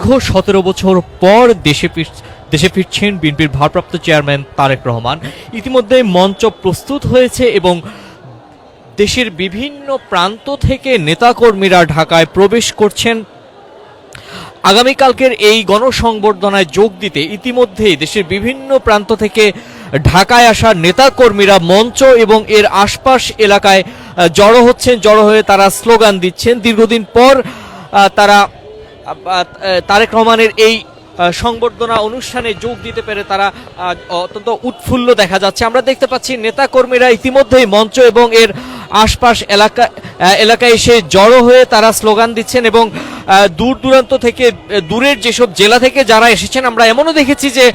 17 বছর পর দেশে ফিরছেন বিএনপির ভারপ্রাপ্ত চেয়ারম্যান তারেক রহমান। ইতিমধ্যে মঞ্চ প্রস্তুত হয়েছে এবং দেশের বিভিন্ন প্রান্ত থেকে নেতাকর্মীরা ঢাকায় প্রবেশ করছেন আগামীকালকের এই গণসংবর্ধনায় যোগ দিতে। ইতিমধ্যেই দেশের বিভিন্ন প্রান্ত থেকে ঢাকায় আসা নেতাকর্মীরা মঞ্চ এবং এর আশপাশ এলাকায় জড়ো হয়ে তারা স্লোগান দিচ্ছেন। দীর্ঘদিন পর তারা তারেক রহমানের এই সংবর্ধনা অনুষ্ঠানে যোগ দিতে পেরে তারা অত্যন্ত উৎফুল্ল দেখা যাচ্ছে। আমরা দেখতে পাচ্ছি নেতাকর্মীরা ইতিমধ্যেই মঞ্চ এবং এর আশপাশ এলাকায় এসে জড়ো হয়ে তারা স্লোগান দিচ্ছেন এবং দূর দূরান্ত থেকে, দূরের যেসব জেলা থেকে যারা এসেছেন, আমরা এমনও দেখেছি যে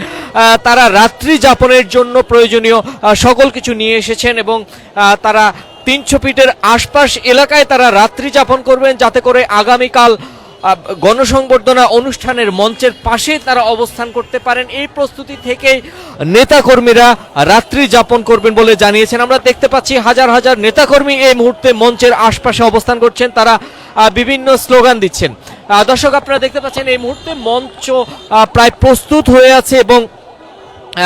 তারা রাত্রি যাপনের জন্য প্রয়োজনীয় সকল কিছু নিয়ে এসেছেন এবং তারা 300 ফিটের আশপাশ এলাকায় তারা রাত্রি যাপন করবেন, যাতে করে আগামীকাল গণসংবর্ধনা অনুষ্ঠানের মঞ্চের পাশে তারা অবস্থান করতে পারেন। এই প্রস্তুতি থেকে নেতাকর্মীরা রাত্রি যাপন করবেন বলে জানিয়েছেন। আমরা দেখতে পাচ্ছি হাজার হাজার নেতাকর্মী এই মুহূর্তে মঞ্চের আশপাশে অবস্থান করছেন, তারা বিভিন্ন স্লোগান দিচ্ছেন। দর্শক, আপনারা দেখতে পাচ্ছেন এই মুহূর্তে মঞ্চ প্রায় প্রস্তুত হয়ে আছে এবং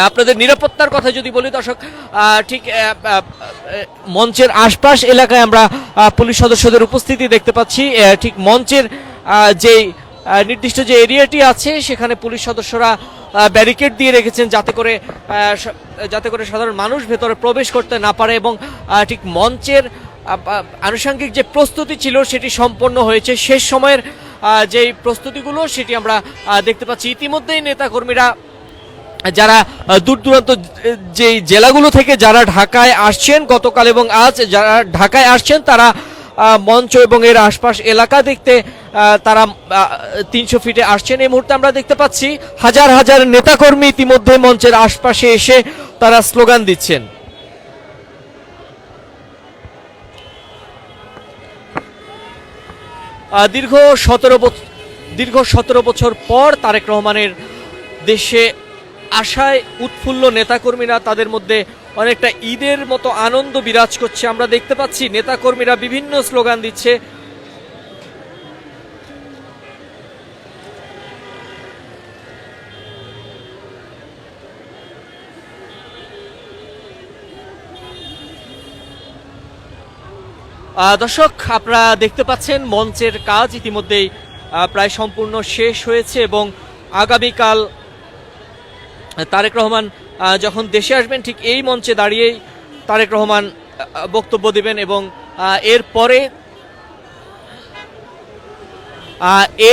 আপনাদের নিরাপত্তার কথা যদি বলি দর্শক, ঠিক মঞ্চের আশপাশ এলাকায় আমরা পুলিশ সদস্যদের উপস্থিতি দেখতে পাচ্ছি। ঠিক মঞ্চের যে নির্দিষ্ট যে এরিয়াটি আছে সেখানে পুলিশ সদস্যরা ব্যারিকেড দিয়ে রেখেছেন, যাতে করে সাধারণ মানুষ ভেতরে প্রবেশ করতে না পারে এবং ঠিক মঞ্চের আনুষঙ্গিক যে প্রস্তুতি ছিল সেটি সম্পন্ন হয়েছে। শেষ সময়ের যে প্রস্তুতিগুলো সেটি আমরা দেখতে পাচ্ছি। ইতিমধ্যেই নেতাকর্মীরা যারা দূর দূরান্ত যে জেলাগুলো থেকে যারা ঢাকায় আসছেন গতকাল এবং আজ যারা ঢাকায় আসছেন, তারা মঞ্চ এবং এর আশপাশ এলাকা দেখতে তারা 300 ফিটে আসছেন। এই মুহূর্তে আমরা দেখতে পাচ্ছি হাজার হাজার নেতাকর্মী ইতিমধ্যে মঞ্চের আশপাশে এসে তারা স্লোগান দিচ্ছেন। দীর্ঘ 17 বছর পর তারেক রহমানের দেশে আশায় উৎফুল্ল নেতাকর্মীরা, তাদের মধ্যে অনেকটা ঈদের মতো আনন্দ বিরাজ করছে। আমরা দেখতে পাচ্ছি নেতাকর্মীরা বিভিন্ন স্লোগান দিচ্ছে। দর্শক, আপনারা দেখতে পাচ্ছেন মঞ্চের কাজ ইতিমধ্যেই প্রায় সম্পূর্ণ শেষ হয়েছে এবং আগামীকাল তারেক রহমান যখন দেশে আসবেন ঠিক এই মঞ্চে দাঁড়িয়েই তারেক রহমান বক্তব্য দেবেন এবং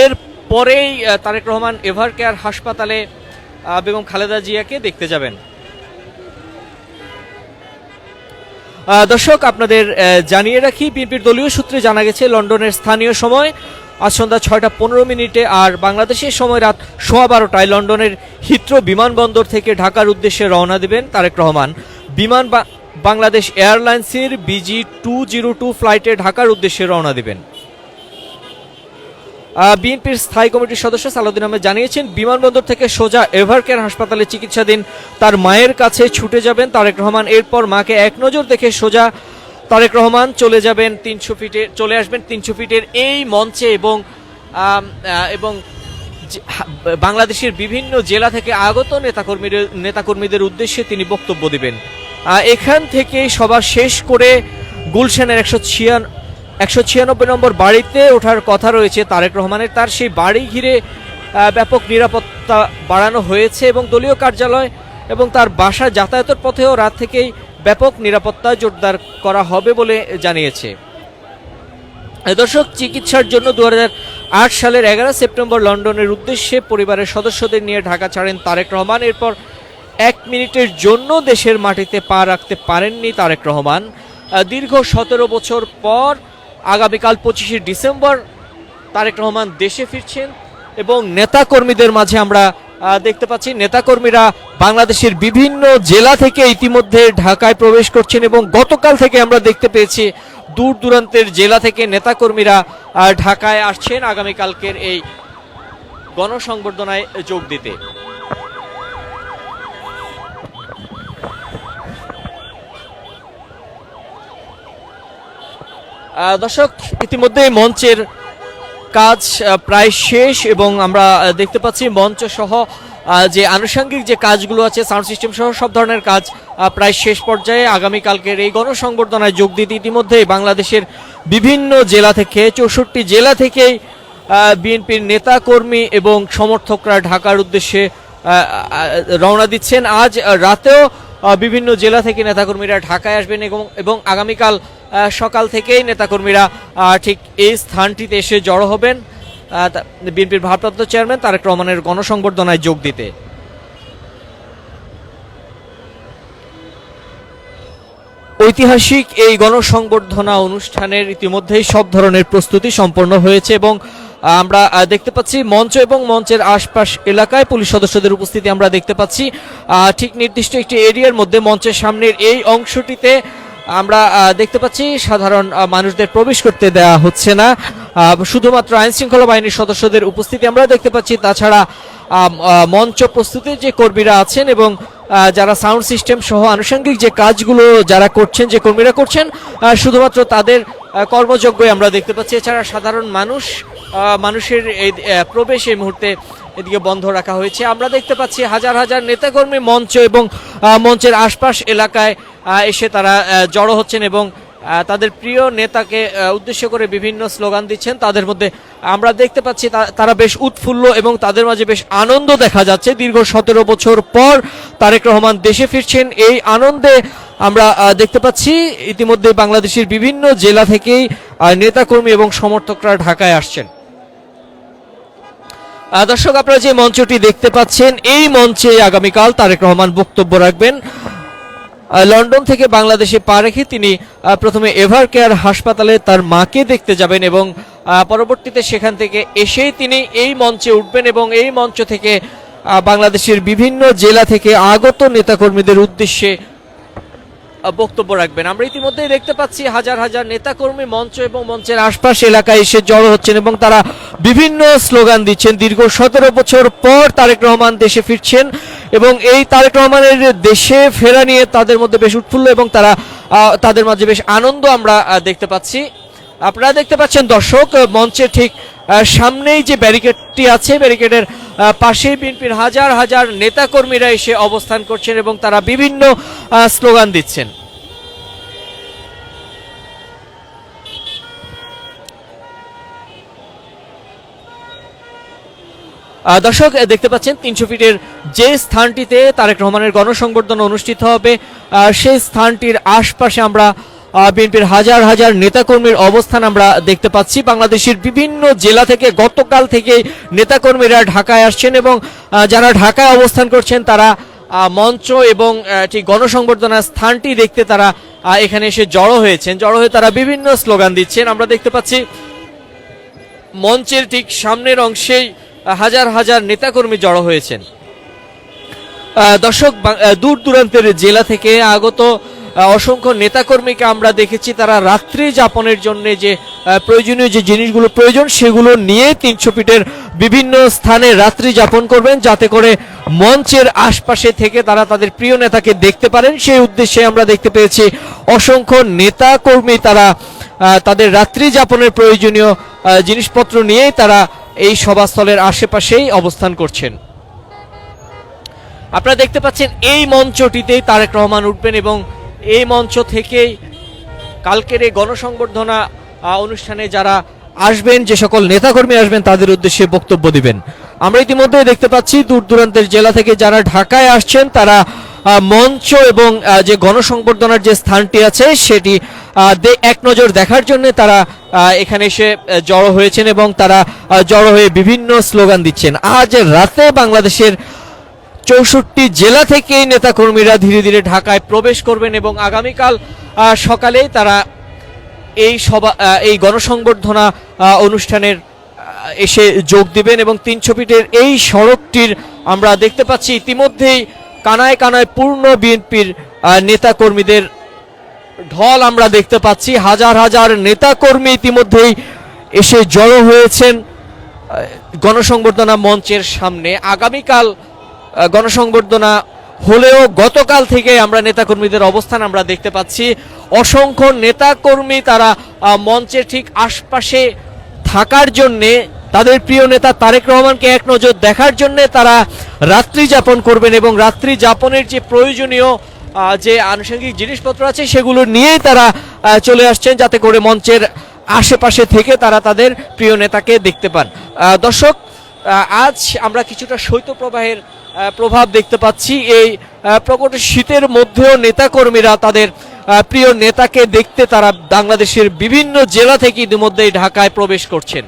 এরপরেই তারেক রহমান এভার কেয়ার হাসপাতালে বেগম খালেদা জিয়াকে দেখতে যাবেন। দর্শক, আপনাদের জানিয়ে রাখি, বিএনপির দলীয় সূত্রে জানা গেছে লন্ডনের স্থানীয় সময় আজ সন্ধ্যা 6:15 আর বাংলাদেশের সময় রাত 12:15 লন্ডনের হিথ্রো বিমানবন্দর থেকে ঢাকার উদ্দেশ্যে রওনা দেবেন তারেক রহমান। বাংলাদেশ এয়ারলাইন্সের BG 202 ফ্লাইটে ঢাকার উদ্দেশ্যে রওনা দেবেন। বিএনপির স্থায়ী কমিটির সদস্য সালাউদ্দিন আহমেদ জানিয়েছেন, বিমানবন্দর থেকে সোজা এভারকেয়ার হাসপাতালে চিকিৎসাধীন তার মায়ের কাছে ছুটে যাবেন তারেক রহমান। এরপর মাকে এক নজর দেখে সোজা তারেক রহমান চলে আসবেন 300 ফিটের এই মঞ্চে এবং বাংলাদেশের বিভিন্ন জেলা থেকে আগত নেতাকর্মীদের উদ্দেশ্যে তিনি বক্তব্য দিবেন। এখান থেকে সভা শেষ করে গুলশানের 196 নম্বর বাড়িতে ওঠার কথা রয়েছে তারেক রহমানের। তার সেই বাড়ি ঘিরে ব্যাপক নিরাপত্তা বাড়ানো হয়েছে এবং দলীয় কার্যালয় এবং তার বাসা যাতায়াতের পথেও রাত থেকেই ব্যাপক নিরাপত্তা জোরদার করা হবে বলে জানিয়েছে। দর্শক, চিকিৎসার জন্য 2008 সালের 11 সেপ্টেম্বর লন্ডনের উদ্দেশ্যে পরিবারের সদস্যদের নিয়ে ঢাকা ছাড়েন তারেক রহমান। এরপর 1 মিনিটের জন্য দেশের মাটিতে পা রাখতে পারেননি তারেক রহমান। দীর্ঘ 17 বছর পর আগামীকাল 25শে ডিসেম্বর তারেক রহমান দেশে ফিরছেন এবং নেতাকর্মীদের মাঝে আমরা দেখতে পাচ্ছি নেতাকর্মীরা বাংলাদেশের বিভিন্ন জেলা থেকে ইতিমধ্যে ঢাকায় প্রবেশ করছেন এবং গতকাল থেকে আমরা দেখতে পেয়েছি দূর দূরান্তের জেলা থেকে নেতাকর্মীরা ঢাকায় আসছেন আগামীকালকের এই গণসংবর্ধনায় যোগ দিতে। দর্শক, ইতিমধ্যে মঞ্চের কাজ প্রায় শেষ এবং আমরা দেখতে পাচ্ছি মঞ্চ সহ যে আনুষঙ্গিক যে কাজগুলো আছে, সাউন্ড সিস্টেম সহ সব ধরনের কাজ প্রায় শেষ পর্যায়ে। আগামীকালকের এই গণসংবর্ধনায় যোগ দিতে ইতিমধ্যেই বাংলাদেশের বিভিন্ন জেলা থেকে 64 জেলা থেকেই বিএনপির নেতা কর্মী এবং সমর্থকরা ঢাকার উদ্দেশ্যে রওনা দিচ্ছেন। আজ রাতেও বিভিন্ন জেলা থেকে নেতাকর্মীরা ঢাকায় আসবেন এবং আগামীকাল সকাল থেকেই নেতাকর্মীরা ঠিক এই স্থানটিতে এসে জড়ো হবেন বিএনপির ভারপ্রাপ্ত চেয়ারম্যান তারেক রহমানের গণসংবর্ধনায় যোগ দিতে। ঐতিহাসিক এই গণসংবর্ধনা অনুষ্ঠানের ইতিমধ্যেই সব ধরনের প্রস্তুতি সম্পন্ন হয়েছে এবং আমরা দেখতে পাচ্ছি মঞ্চ এবং মঞ্চের আশপাশ এলাকায় পুলিশ সদস্যদের উপস্থিতি আমরা দেখতে পাচ্ছি। ঠিক নির্দিষ্ট একটি এরিয়ার মধ্যে মঞ্চের সামনের এই অংশটিতে আমরা দেখতে পাচ্ছি সাধারণ মানুষদের প্রবেশ করতে দেওয়া হচ্ছে না, শুধুমাত্র আইন শৃঙ্খলা বাহিনীর সদস্যদের উপস্থিতি আমরা দেখতে পাচ্ছি। তাছাড়া মঞ্চ প্রস্তুতির যে কর্মীরা আছেন এবং যারা সাউন্ড সিস্টেম সহ আনুষঙ্গিক যে কাজগুলো যারা করছেন, যে কর্মীরা করছেন, শুধুমাত্র তাদের কর্মযোগ্যই আমরা দেখতে পাচ্ছি। এছাড়া সাধারণ মানুষের এই প্রবেশ এই মুহূর্তে এদিকে বন্ধ রাখা হয়েছে। আমরা দেখতে পাচ্ছি হাজার হাজার নেতাকর্মী মঞ্চ এবং মঞ্চের আশপাশ এলাকায় এসে তারা জড়ো হচ্ছেন এবং তাদের প্রিয় নেতাকে উদ্দেশ্য করে বিভিন্ন স্লোগান দিচ্ছেন। তাদের মধ্যে আমরা দেখতে পাচ্ছি তারা বেশ উৎফুল্ল এবং তাদের মাঝে বেশ আনন্দ দেখা যাচ্ছে। দীর্ঘ 17 বছর পর তারেক রহমান দেশে ফিরছেন, এই আনন্দে আমরা দেখতে পাচ্ছি ইতিমধ্যে বাংলাদেশের বিভিন্ন জেলা থেকেই নেতাকর্মী এবং সমর্থকরা ঢাকায় আসছেন। দর্শক, আপনারা যে মঞ্চটি দেখতে পাচ্ছেন এই মঞ্চে আগামীকাল তারেক রহমান বক্তব্য রাখবেন। লন্ডন থেকে বাংলাদেশে পা রেখে তিনি প্রথমে এভার কেয়ার হাসপাতালে তার মাকে দেখতে যাবেন এবং পরবর্তীতে সেখান থেকে এসেই তিনি এই মঞ্চে উঠবেন এবং এই মঞ্চ থেকে বাংলাদেশের বিভিন্ন জেলা থেকে আগত নেতাকর্মীদের উদ্দেশ্যে বক্তব্য রাখবেন। আমরা ইতিমধ্যেই দেখতে পাচ্ছি হাজার হাজার নেতাকর্মী মঞ্চ এবং মঞ্চের আশপাশ এলাকায় এসে জড়ো হচ্ছেন এবং তারা বিভিন্ন স্লোগান দিচ্ছেন। দীর্ঘ 17 বছর পর তারেক রহমান দেশে ফিরছেন এবং এই তারেক রহমানের দেশে ফেরা নিয়ে তাদের মধ্যে বেশ উৎফুল্ল এবং তাদের মাঝে বেশ আনন্দ আমরা দেখতে পাচ্ছি। আপনারা দেখতে পাচ্ছেন দর্শক, মঞ্চের ঠিক সামনেই যে ব্যারিকেডটি আছে, ব্যারিকেডের পাশেই বিএনপির হাজার হাজার নেতাকর্মীরা এসে অবস্থান করছেন এবং তারা বিভিন্ন স্লোগান দিচ্ছেন। দর্শক দেখতে পাচ্ছেন 300 ফিটের যে স্থানটিতে তারেক রহমানের গণসংবর্ধনা অনুষ্ঠিত হবে সেই স্থানটির আশপাশে আমরা বিএনপির হাজার হাজার নেতাকর্মীর অবস্থান আমরা দেখতে পাচ্ছি। বাংলাদেশের বিভিন্ন জেলা থেকে গতকাল থেকে নেতাকর্মীরা ঢাকায় আসছেন এবং যারা ঢাকায় অবস্থান করছেন তারা মঞ্চ এবং ঠিক গণসংবর্ধনার স্থানটি দেখতে তারা এখানে এসে জড়ো হয়েছেন। জড়ো হয়ে তারা বিভিন্ন স্লোগান দিচ্ছেন। আমরা দেখতে পাচ্ছি মঞ্চের ঠিক সামনের অংশেই হাজার হাজার নেতাকর্মী জড়ো হয়েছেন। দর্শক, দূর দূরান্তের জেলা থেকে আগত অসংখ্য নেতাকর্মীকে আমরা দেখেছি তারা রাত্রি যাপনের জন্য যে প্রয়োজনীয় যে জিনিসগুলো প্রয়োজন সেগুলো নিয়ে 300 ফিটের বিভিন্ন স্থানে রাত্রি যাপন করবেন, যাতে করে মঞ্চের আশপাশে থেকে তারা তাদের প্রিয় নেতাকে দেখতে পারেন। সেই উদ্দেশ্যে আমরা দেখতে পেয়েছি অসংখ্য নেতাকর্মী তারা তাদের রাত্রি যাপনের প্রয়োজনীয় জিনিসপত্র নিয়ে তারা এই সভাস্থলের আশেপাশেই অবস্থান করছেন। আপনারা দেখতে পাচ্ছেন এই মঞ্চটিতেই তারেক রহমান উঠবেন এবং এই মঞ্চ থেকেই কালকের এই গণসংবর্ধনা অনুষ্ঠানে যারা আসবেন, যে সকল নেতাকর্মী আসবেন তাদের উদ্দেশ্যে বক্তব্য দিবেন। আমরা ইতিমধ্যে দেখতে পাচ্ছি দূর দূরান্তের জেলা থেকে যারা ঢাকায় আসছেন তারা মঞ্চ এবং যে গণসংবর্ধনার যে স্থানটি আছে সেটি এক নজর দেখার জন্য তারা এখানে এসে জড়ো হয়েছেন এবং তারা জড়ো হয়ে বিভিন্ন স্লোগান দিচ্ছেন। আজ রাতে বাংলাদেশের 64 জেলা থেকে নেতাকর্মীরা ধীরে ধীরে ঢাকায় প্রবেশ করবেন এবং আগামীকাল সকালেই তারা এই গণসংবর্ধনা অনুষ্ঠানের এসে যোগ দিবেন এবং 300 ফিটের এই সড়কটির আমরা দেখতে পাচ্ছি ইতিমধ্যেই কানায় কানায় পূর্ণ বিএনপির নেতাকর্মীদের ঢল আমরা দেখতে পাচ্ছি। হাজার হাজার নেতাকর্মী ইতিমধ্যেই এসে জড়ো হয়েছেন গণসংবর্ধনা মঞ্চের সামনে। আগামীকাল গণসংবর্ধনা হলেও গতকাল থেকে আমরা নেতাকর্মীদের অবস্থান আমরা দেখতে পাচ্ছি। অসংখ্য নেতাকর্মী তারা মঞ্চের ঠিক আশপাশে থাকার জন্যে, তাদের প্রিয় নেতা তারেক রহমানকে এক নজর দেখার জন্য তারা রাত্রি যাপন করবেন এবং রাত্রি যাপনের যে প্রয়োজনীয় যে আনুষঙ্গিক জিনিসপত্র আছে সেগুলো নিয়েই তারা চলে আসছেন, যাতে করে মঞ্চের আশেপাশে থেকে তারা তাদের প্রিয় নেতাকে দেখতে পান। দর্শক, আজ আমরা কিছুটা শৈত্যপ্রবাহের প্রভাব দেখতে পাচ্ছি। এই প্রকট শীতের মধ্যেও নেতাকর্মীরা তাদের প্রিয় নেতাকে দেখতে তারা বাংলাদেশের বিভিন্ন জেলা থেকে ইতিমধ্যেই ঢাকায় প্রবেশ করছেন।